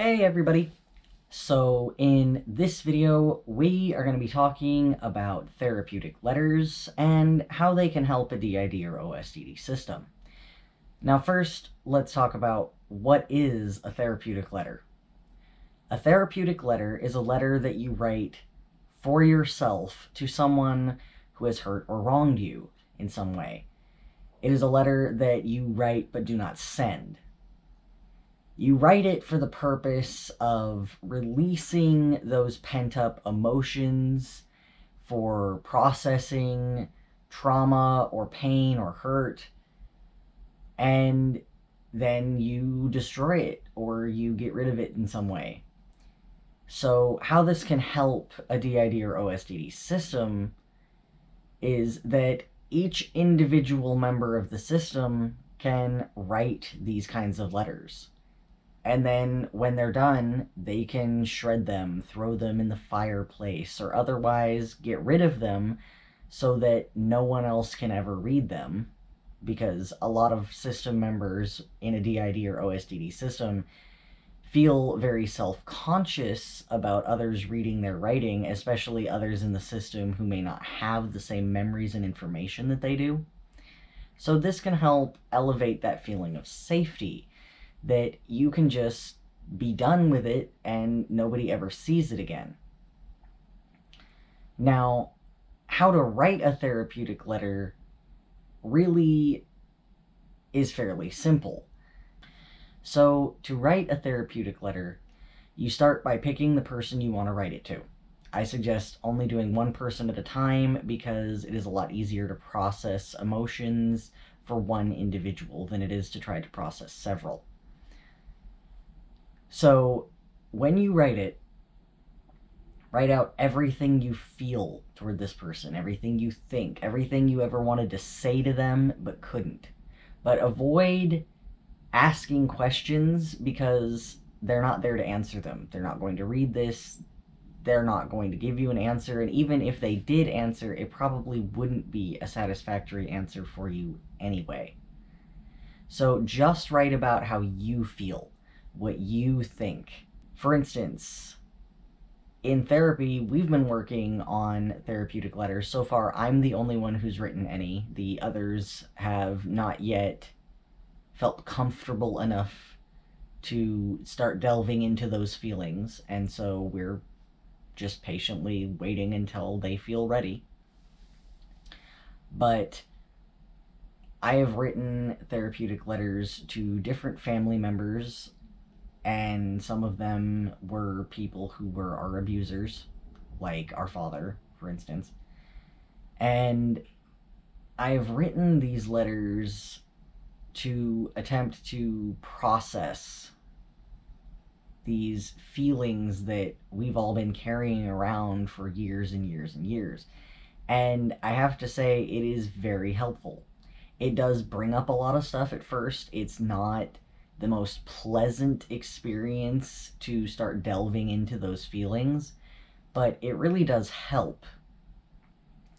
Hey everybody! So in this video, we are going to be talking about therapeutic letters and how they can help a DID or OSDD system. Now first, let's talk about what is a therapeutic letter. A therapeutic letter is a letter that you write for yourself to someone who has hurt or wronged you in some way. It is a letter that you write but do not send. You write it for the purpose of releasing those pent-up emotions, for processing trauma or pain or hurt, and then you destroy it or you get rid of it in some way. So how this can help a DID or OSDD system is that each individual member of the system can write these kinds of letters. And then when they're done, they can shred them, throw them in the fireplace, or otherwise get rid of them so that no one else can ever read them. Because a lot of system members in a DID or OSDD system feel very self-conscious about others reading their writing, especially others in the system who may not have the same memories and information that they do. So this can help elevate that feeling of safety, that you can just be done with it and nobody ever sees it again. Now, how to write a therapeutic letter really is fairly simple. So, to write a therapeutic letter, you start by picking the person you want to write it to. I suggest only doing one person at a time because it is a lot easier to process emotions for one individual than it is to try to process several. So when you write it, write out everything you feel toward this person, everything you think, everything you ever wanted to say to them but couldn't. But avoid asking questions because they're not there to answer them. They're not going to read this. They're not going to give you an answer. And even if they did answer, it probably wouldn't be a satisfactory answer for you anyway. So just write about how you feel, what you think. For instance, in therapy, we've been working on therapeutic letters. So far, I'm the only one who's written any. The others have not yet felt comfortable enough to start delving into those feelings, and so we're just patiently waiting until they feel ready. But I have written therapeutic letters to different family members, and some of them were people who were our abusers, like our father, for instance. And I've written these letters to attempt to process these feelings that we've all been carrying around for years and years and years. And I have to say, it is very helpful. It does bring up a lot of stuff at first. It's not the most pleasant experience to start delving into those feelings, but it really does help.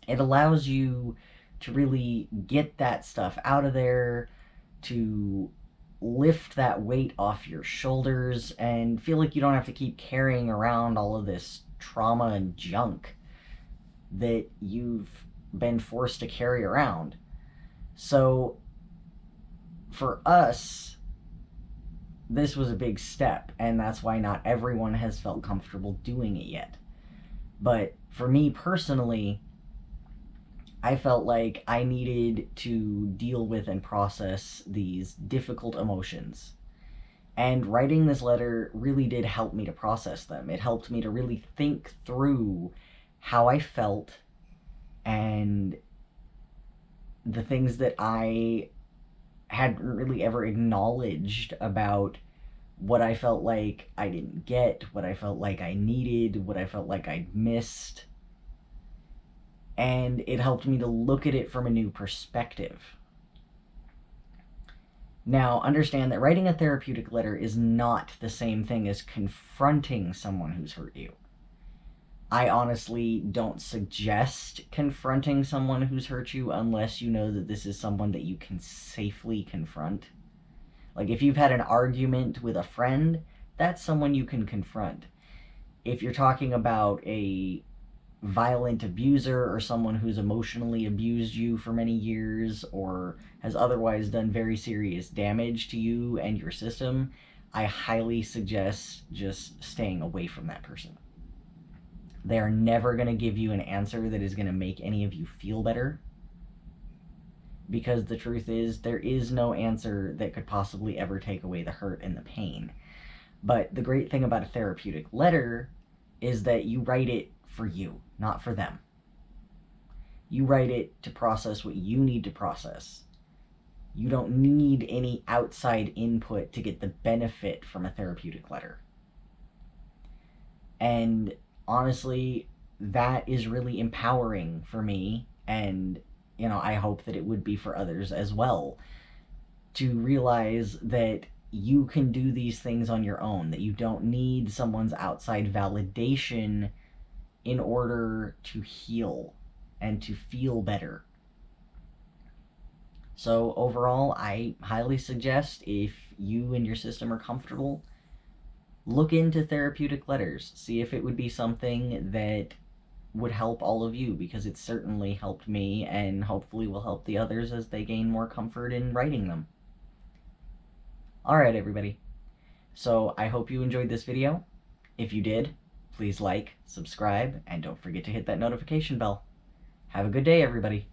It allows you to really get that stuff out of there, to lift that weight off your shoulders, and feel like you don't have to keep carrying around all of this trauma and junk that you've been forced to carry around. So for us, this was a big step, and that's why not everyone has felt comfortable doing it yet. But for me personally, I felt like I needed to deal with and process these difficult emotions. And writing this letter really did help me to process them. It helped me to really think through how I felt and the things that I hadn't really ever acknowledged about what I felt like I didn't get, what I felt like I needed, what I felt like I'd missed. And it helped me to look at it from a new perspective. Now, understand that writing a therapeutic letter is not the same thing as confronting someone who's hurt you. I honestly don't suggest confronting someone who's hurt you unless you know that this is someone that you can safely confront. Like, if you've had an argument with a friend, that's someone you can confront. If you're talking about a violent abuser or someone who's emotionally abused you for many years or has otherwise done very serious damage to you and your system, I highly suggest just staying away from that person. They are never going to give you an answer that is going to make any of you feel better, because the truth is, there is no answer that could possibly ever take away the hurt and the pain. But the great thing about a therapeutic letter is that you write it for you, not for them. You write it to process what you need to process. You don't need any outside input to get the benefit from a therapeutic letter. And honestly, that is really empowering for me, and I hope that it would be for others as well, to realize that you can do these things on your own, that you don't need someone's outside validation in order to heal and to feel better. So overall, I highly suggest, if you and your system are comfortable, look into therapeutic letters. See if it would be something that would help all of you, because it certainly helped me and hopefully will help the others as they gain more comfort in writing them. Alright, everybody. So I hope you enjoyed this video. If you did, please like, subscribe, and don't forget to hit that notification bell. Have a good day, everybody.